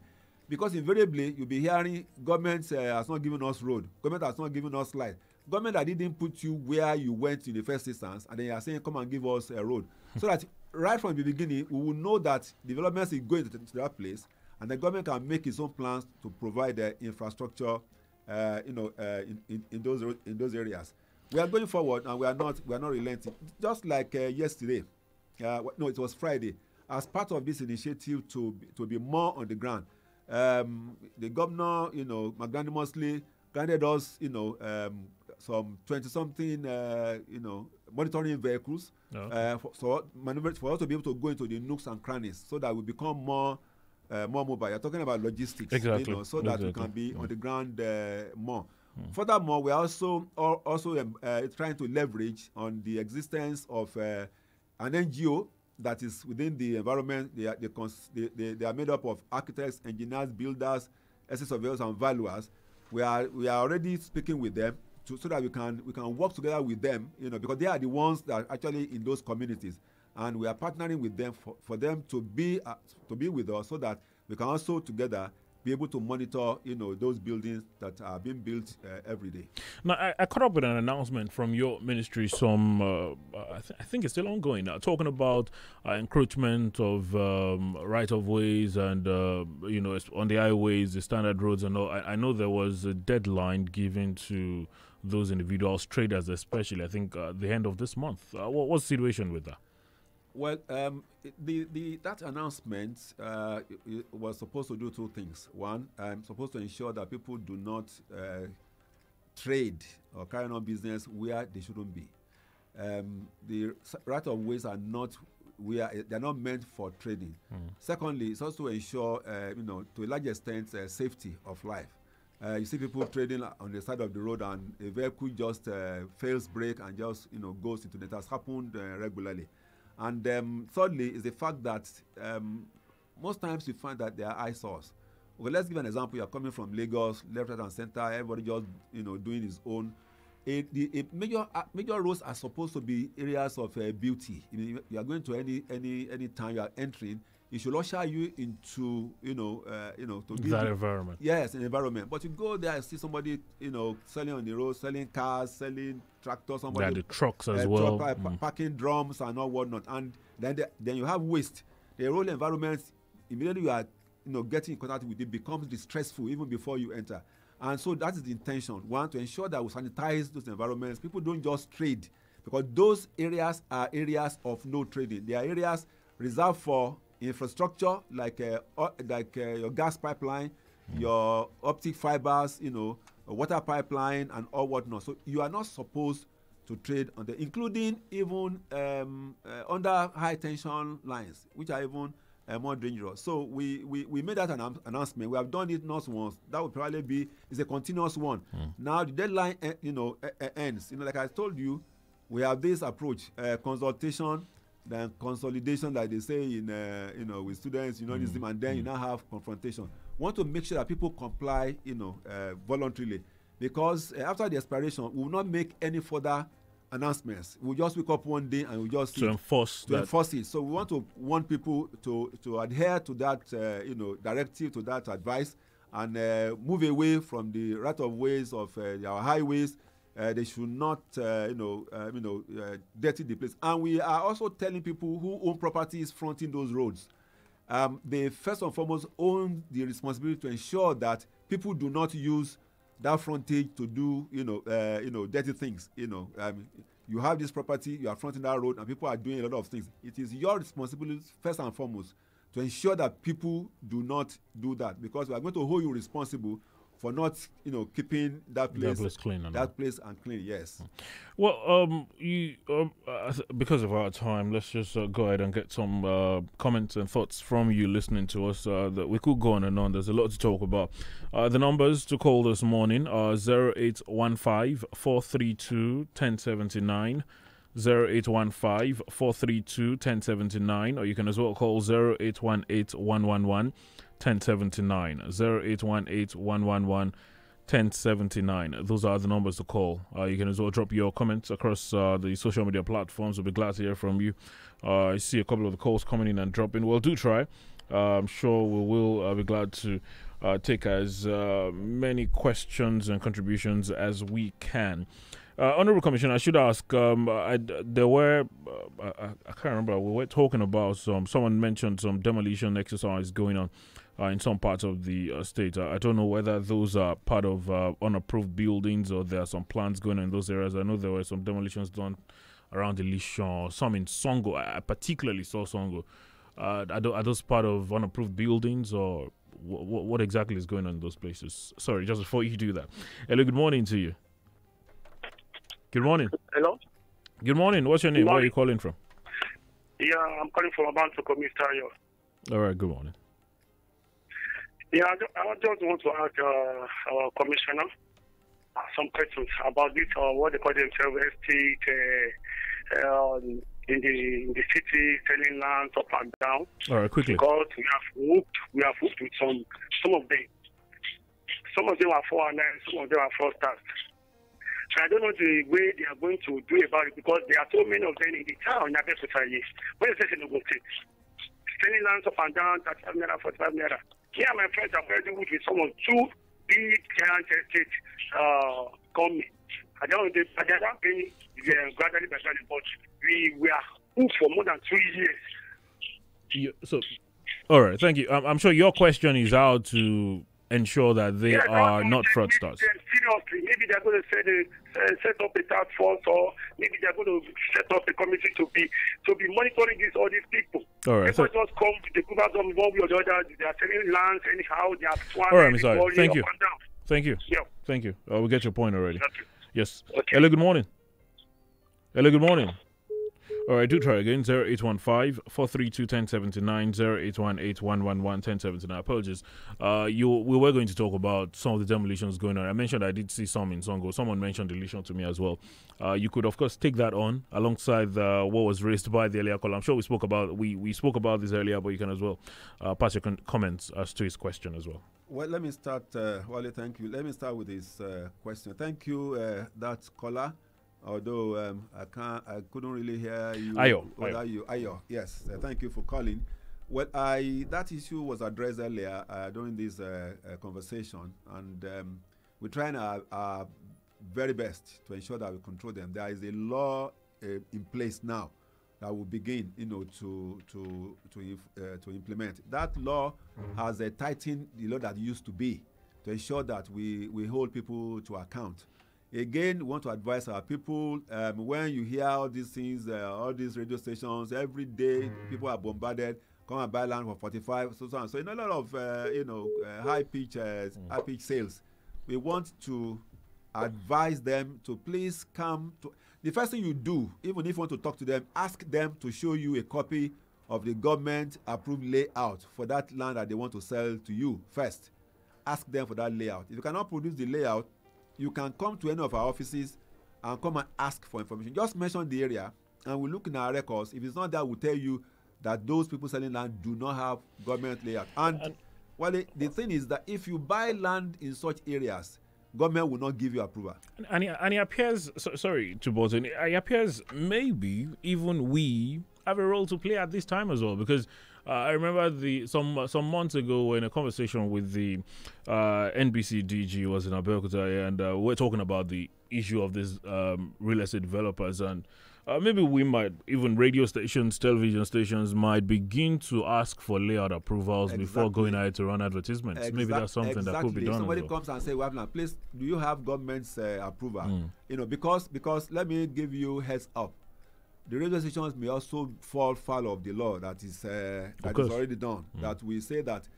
Speaker 2: Because invariably, you'll be hearing government has not given us road, government has not given us light. Government that didn't put you where you went in the first instance, and then you are saying, come and give us a road. So that right from the beginning, we will know that developments is going to that place, and the government can make its own plans to provide the infrastructure, in those areas. We are going forward, and we are not relenting. Just like yesterday, it was Friday. As part of this initiative to be more on the ground, the governor, magnanimously granted us, some 20-something, monitoring vehicles, for us to be able to go into the nooks and crannies, so that we become more mobile. You're talking about logistics, so that we can be on the ground more. Furthermore, we are also trying to leverage on the existence of an NGO that is within the environment. They are made up of architects, engineers, builders, asset surveyors, and valuers. We are already speaking with them so that we can work together with them, because they are the ones that are actually in those communities, and we are partnering with them for them to be with us, so that we can also together be able to monitor, those buildings that are being built every day.
Speaker 1: Now, I caught up with an announcement from your ministry. I think it's still ongoing now, talking about encroachment of right of ways and on the highways, the standard roads, and all. I know there was a deadline given to those individuals, traders especially, I think the end of this month. What's the situation with that?
Speaker 2: Well, that announcement was supposed to do two things. One, supposed to ensure that people do not trade or carry on business where they shouldn't be. The right of ways are not they're not meant for trading. Secondly, it's also to ensure, to a large extent, safety of life. You see people trading on the side of the road, and a vehicle just fails brake and just goes into it. It has happened regularly. And thirdly is the fact that most times you find that there are eyesores. Well, let's give an example. You're coming from Lagos, left, right, and center. Everybody just doing his own. Major roads are supposed to be areas of beauty. You are going to any town you are entering. It should usher you into to
Speaker 1: that environment.
Speaker 2: Yes, an environment. But you go there and see somebody selling on the road, selling cars, selling tractors, somebody
Speaker 1: the trucks as well,
Speaker 2: parking drums and all whatnot. And then you have waste. The rural environment, immediately you are getting in contact with it, becomes distressful even before you enter. And so that is the intention. One, to ensure that we sanitize those environments. People don't just trade, because those areas are areas of no trading. They are areas reserved for infrastructure like your gas pipeline, your optic fibers, water pipeline, and all whatnot. So you are not supposed to trade on the, including even under high tension lines, which are even more dangerous. So we made that announcement. We have done it not once. That will probably be a continuous one. Now the deadline ends. Like I told you, we have this approach: consultation, then consolidation, like they say in with students, and then you now have confrontation. We want to make sure that people comply, voluntarily, because after the expiration, we will not make any further announcements. We'll just wake up one day and we'll just enforce it. So we want to want people to adhere to that directive, to that advice, and move away from the right of ways of our highways. They should not dirty the place. And we are also telling people who own properties fronting those roads, they first and foremost own the responsibility to ensure that people do not use that frontage to do dirty things. You have this property, you are fronting that road, and people are doing a lot of things. It is your responsibility first and foremost to ensure that people do not do that, because we are going to hold you responsible for not keeping that place
Speaker 1: clean.
Speaker 2: Place clean. Yes.
Speaker 1: Well, because of our time, let's just go ahead and get some comments and thoughts from you listening to us. That we could go on and on. There's a lot to talk about. The numbers to call this morning are 0815 432 1079. 0815 432 1079, or you can as well call 0818 111 1079. 0818 111 1079. Those are the numbers to call. You can as well drop your comments across the social media platforms. We'll be glad to hear from you. I see a couple of the calls coming in and dropping. Well, do try. I'm sure we will be glad to take as many questions and contributions as we can. Honorable Commissioner, I should ask, there were, I can't remember, we were talking about someone mentioned some demolition exercise going on in some parts of the state. I don't know whether those are part of unapproved buildings or there are some plans going on in those areas. I know there were some demolitions done around Elisha, some in Songo. I particularly saw Songo. Are those part of unapproved buildings, or what exactly is going on in those places? Sorry, just before you do that. Hello, good morning to you. Good morning.
Speaker 4: Hello?
Speaker 1: Good morning. What's your name? Where are you calling from?
Speaker 4: Yeah, I'm calling from Abansoko, Mr. Ayo.
Speaker 1: All right, good morning.
Speaker 4: Yeah, I just want to ask our commissioner some questions about this, what they call themselves, estate in the city, selling land up and down.
Speaker 1: All right, quickly.
Speaker 4: Because we have worked with some of them. Some of them are 4 and 9, some of them are 4 stars. So I don't know the way they are going to do about it, because there are so many of them in the town in Abeokuta. When you say Senegal State, selling lands up and down, 35 naira, 45 naira. Here, my friends are very good with some of 2 big giant estate companies. I don't know, they are not paying gradually by gradually, but we are hooked for more than 2 years.
Speaker 1: So, all right, thank you. I'm sure your question is how to ensure that they are not fraudsters?
Speaker 4: Seriously, maybe they're going to set up a task force, or maybe they're going to set up a committee to be monitoring all these people.
Speaker 1: All right.
Speaker 4: People just come to the government one way or the other. They are selling lands anyhow. They are
Speaker 1: all right, Mr. Thank you. Thank you.
Speaker 4: Yeah.
Speaker 1: Thank you. We get your point already.
Speaker 4: Okay.
Speaker 1: Yes.
Speaker 4: Okay.
Speaker 1: Hello, good morning. Hello, good morning. All right, do try again. 0815-432-1079, 0818-111-1079. Apologies. We were going to talk about some of the demolitions going on. I mentioned I did see some in Songo. Someone mentioned demolition to me as well. You could, of course, take that on alongside what was raised by the earlier call. I'm sure we spoke about this earlier, but you can as well pass your comments as to his question as well.
Speaker 2: Well, let me start, Wale, thank you. Let me start with this question. Thank you, that caller. Although I couldn't really hear you. Ayo. Yes, thank you for calling. Well, that issue was addressed earlier during this conversation, and we're trying our very best to ensure that we control them. There is a law in place now that will begin, to implement. That law has tightened the law that used to be to ensure that we hold people to account. Again, we want to advise our people, when you hear all these things, all these radio stations, every day people are bombarded, come and buy land for 45, so on. So, a lot of, high-pitch sales. We want to advise them to please come to... The first thing you do, even if you want to talk to them, ask them to show you a copy of the government-approved layout for that land that they want to sell to you first. Ask them for that layout. If you cannot produce the layout, you can come to any of our offices and come and ask for information. Just mention the area, and we'll look in our records. If it's not that, we'll tell you that those people selling land do not have government layout. And well, the thing is that if you buy land in such areas, government will not give you approval.
Speaker 1: And it appears, sorry to Bolton, it appears maybe even we have a role to play at this time as well, because I remember some months ago in a conversation with the NBC DG was in Abeokuta, and we're talking about the issue of these real estate developers, and maybe we might, even radio stations, television stations might begin to ask for layout approvals before going ahead to run advertisements. Maybe that's something that could be done.
Speaker 2: Somebody comes and say, well, please, do you have government's approval? Because let me give you heads up. The radio stations may also fall foul of the law that is already done. That we say that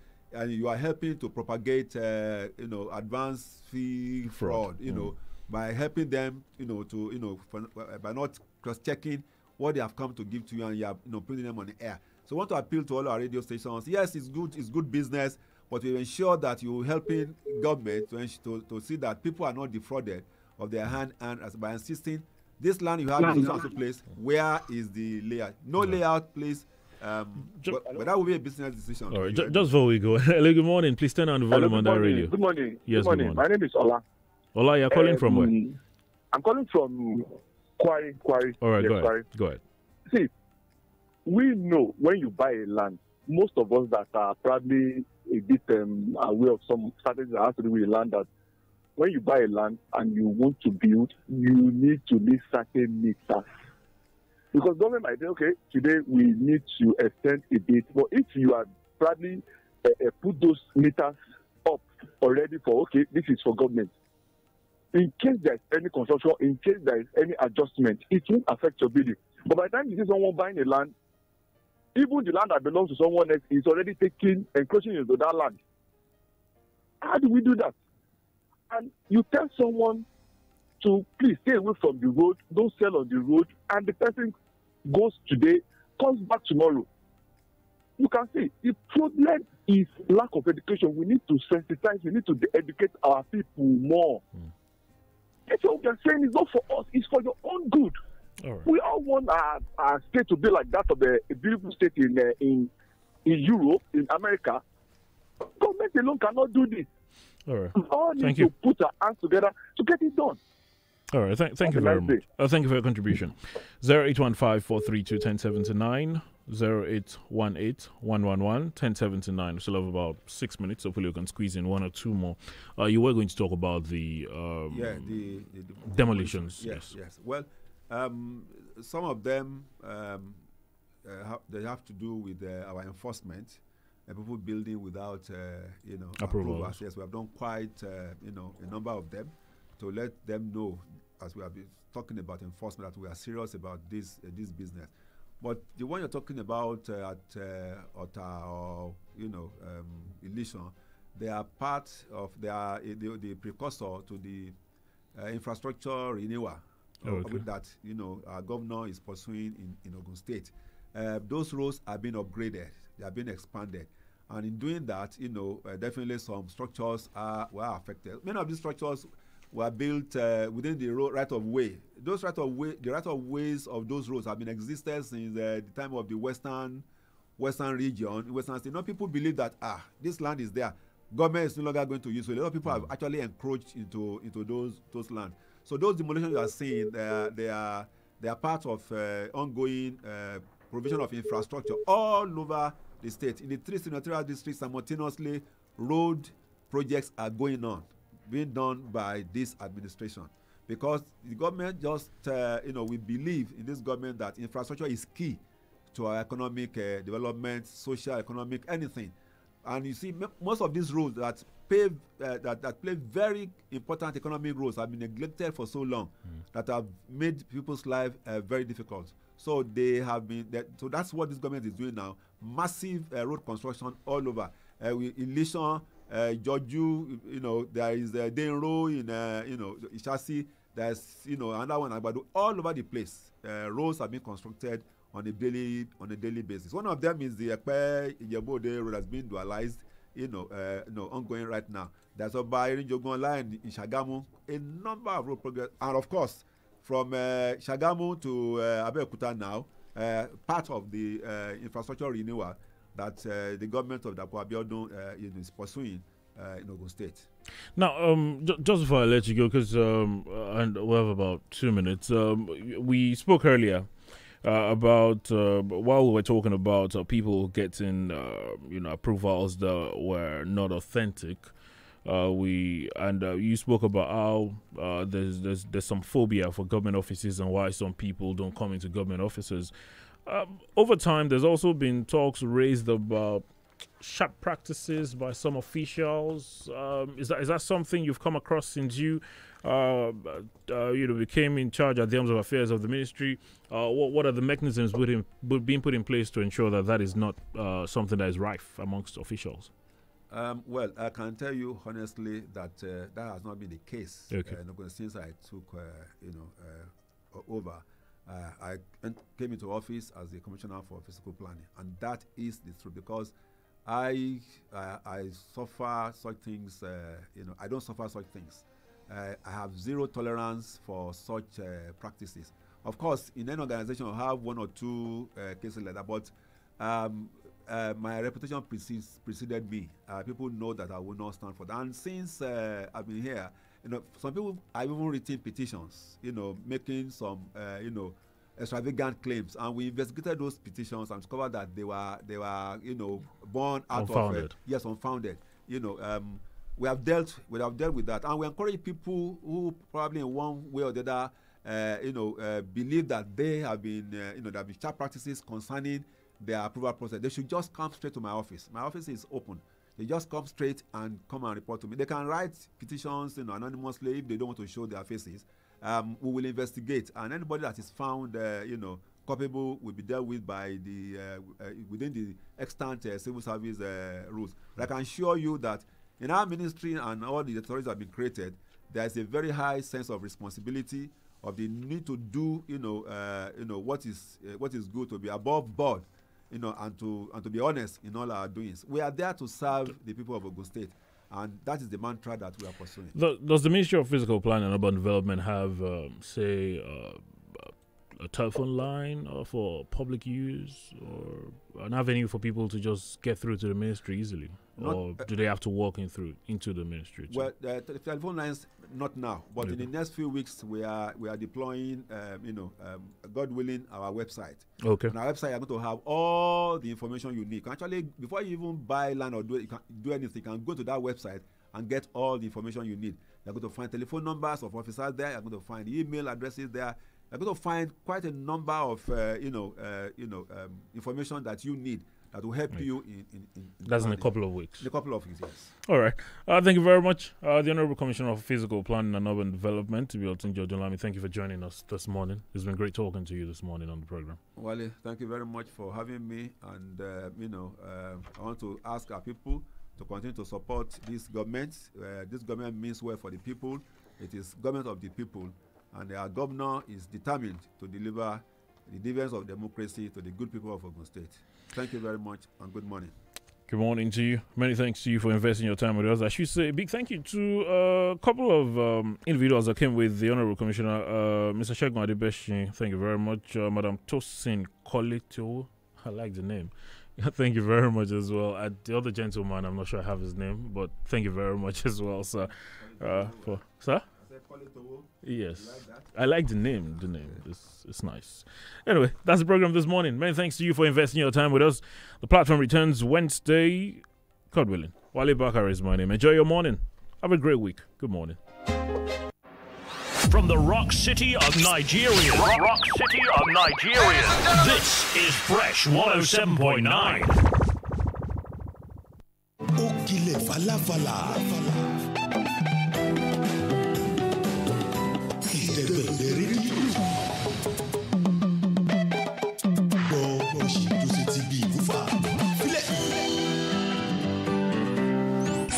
Speaker 2: you are helping to propagate, advance fee fraud. By helping them, by not cross-checking what they have come to give to you, and you are, putting them on the air. So, I want to appeal to all our radio stations. Yes, it's good business, but we ensure that you're helping government to see that people are not defrauded of their hand, and by insisting. This land you have in a place, where is the layout? No layout, please. But that will be a business decision.
Speaker 1: All right, just before we go, hello, good morning. Please turn on the volume on that radio.
Speaker 5: Good morning.
Speaker 1: Yes,
Speaker 5: good morning. My name is Ola.
Speaker 1: Ola, you're calling from where?
Speaker 5: I'm calling from Quarry.
Speaker 1: All right, go ahead.
Speaker 5: See, we know when you buy a land, most of us that are probably a bit aware of some strategies that have to do with the land, that when you buy a land and you want to build, you need to meet certain meters. Because government might say, okay, today we need to extend a bit. But if you are probably put those meters up already for, okay, this is for government. In case there's any construction, in case there is any adjustment, it won't affect your building. But by the time you see someone buying a land, even the land that belongs to someone else is already encroaching into that land. How do we do that? And you tell someone to please stay away from the road, don't sell on the road, and the person goes today, comes back tomorrow. You can see the problem is lack of education. We need to sensitize, we need to educate our people more. That's what we are saying. It's not for us, it's for your own good.
Speaker 1: All right.
Speaker 5: We all want our state to be like that of a beautiful state in Europe, in America. Government alone cannot do this.
Speaker 1: All right.
Speaker 5: We all need to put our hands together to get it done.
Speaker 1: All right. Thank you very much. Thank you for your contribution. 0815-432-1079, 0818-111-1079. We still have about 6 minutes. Hopefully, you can squeeze in one or two more. You were going to talk about the demolitions.
Speaker 2: Yes. Well, some of them they have to do with our enforcement. people building without
Speaker 1: Approvals.
Speaker 2: approvals. Yes, we have done quite a number of them to let them know, as we have been talking about enforcement, that we are serious about this business. But the one you're talking about at Ota or Ileshan, they are part of the precursor to the infrastructure renewal that our governor is pursuing in Ogun State. Those roads are being upgraded, they are being expanded, and in doing that, definitely some structures were affected. Many of these structures were built within the right of way. The right of ways of those roads have been existed since the time of the western region, western state. People believe that this land is there, government is no longer going to use it. A lot of people have actually encroached into those lands. So those demolitions you are seeing, they are part of ongoing provision of infrastructure all over the state. In the 3 senatorial districts, simultaneously, road projects are going on, being done by this administration, because the government just we believe in this government that infrastructure is key to our economic development, social, economic, anything. And you see, most of these roads that play very important economic roles have been neglected for so long that have made people's life very difficult. So they have been so that's what this government is doing now. Massive road construction all over. In Ileshan, Joju, there is Denro in Ishasi. There's another one, but all over the place. Roads have been constructed on a daily basis. One of them is the Ekpe-Ijebode road that's been dualized, ongoing right now. There's a Irin-Jogun line in Shagamu, a number of road progress, and of course, from Shagamu to Abeokuta now, part of the infrastructure renewal that the government of Dapo Abiodun is pursuing in Ogun State.
Speaker 1: Now, just before I let you go, because and we have about 2 minutes, we spoke earlier about while we were talking about people getting approvals that were not authentic. You spoke about how there's some phobia for government offices and why some people don't come into government offices. Over time, there's also been talks raised about sharp practices by some officials. Is that something you've come across since you became in charge at the Arms of Affairs of the ministry? What are the mechanisms being put in place to ensure that is not something that is rife amongst officials?
Speaker 2: Well, I can tell you honestly that that has not been the case.
Speaker 1: Okay.
Speaker 2: Since I took over, I came into office as the Commissioner for Physical Planning, and that is the truth, because I suffer such things. I don't suffer such things. I have zero tolerance for such practices. Of course, in any organization, I have 1 or 2 cases like that, but my reputation preceded me. People know that I will not stand for that. And since I've been here, some people have even written petitions, making some, extravagant claims, and we investigated those petitions and discovered that they were, born out
Speaker 1: unfounded.
Speaker 2: of unfounded. We have dealt with that, and we encourage people who probably in one way or the other, believe that they have been, there have been sharp practices concerning their approval process. They should just come straight to my office. My office is open. They just come straight and come and report to me. They can write petitions, anonymously if they don't want to show their faces. We will investigate, and anybody that is found, culpable will be dealt with by the within the extant civil service rules. But I can assure you that in our ministry and all the authorities have been created, there is a very high sense of responsibility, of the need to do, what is good, to be above board, and to be honest in all our doings. We are there to serve the people of Ogun State, and that is the mantra that we are pursuing.
Speaker 1: Does the Ministry of Physical Planning and Urban Development have, say, a telephone line for public use, or an avenue for people to just get through to the ministry easily? Or do they have to walk into the ministry too?
Speaker 2: Well, the telephone lines, not now, but in the next few weeks we are deploying, God willing, our website.
Speaker 1: Okay.
Speaker 2: On our website, you're going to have all the information you need. You can actually, before you even buy land or do anything, you can go to that website and get all the information you need. You're going to find telephone numbers of officers there. You're going to find email addresses there. You're going to find quite a number of information that you need that will help you in
Speaker 1: That's in a couple of weeks.
Speaker 2: In a couple of weeks, yes.
Speaker 1: All right. Thank you very much. The Honorable Commissioner of Physical Planning and Urban Development, Biotun George Olami, thank you for joining us this morning. It's been great talking to you this morning on the program.
Speaker 2: Wale, thank you very much for having me. And, I want to ask our people to continue to support this government. This government means well for the people. It is government of the people. And our governor is determined to deliver the dividends of democracy to the good people of Ogun State. Thank you very much and good morning.
Speaker 1: Good morning to you. Many thanks to you for investing your time with us. I should say a big thank you to a couple of individuals that came with the Honorable Commissioner, Mr. Segun Adebeshi. Thank you very much. Madam Tosin Kolito. I like the name. Thank you very much as well. The other gentleman, I'm not sure I have his name, but thank you very much as well, sir. Sir? Yes, I like the name. The name it's nice. Anyway, that's the program this morning. Many thanks to you for investing your time with us. The platform returns Wednesday, God willing. Wale Bakar is my name. Enjoy your morning. Have a great week. Good morning.
Speaker 6: From the rock city of Nigeria. Rock city of Nigeria. This is Fresh 107.9.
Speaker 3: Okile falafala.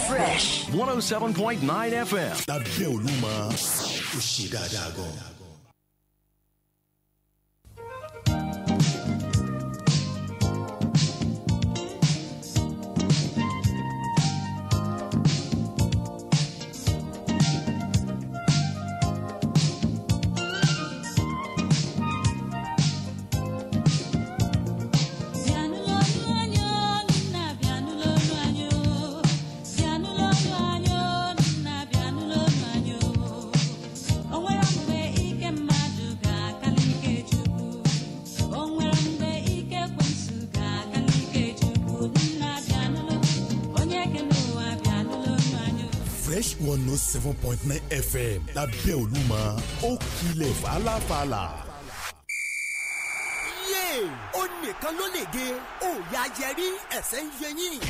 Speaker 6: Fresh 107.9 FM.
Speaker 3: Lábẹ́ Olúmọ, ó ṣe dáadáa gan. Fresh 107.9 FM lábẹ́ Olúmọ ó kilẹ̀ fàlàfàlà.
Speaker 7: Yé! Ó nìkan ló lè gé. Ó yá jẹ́rí ẹ̀sẹ̀ ń yẹ yín.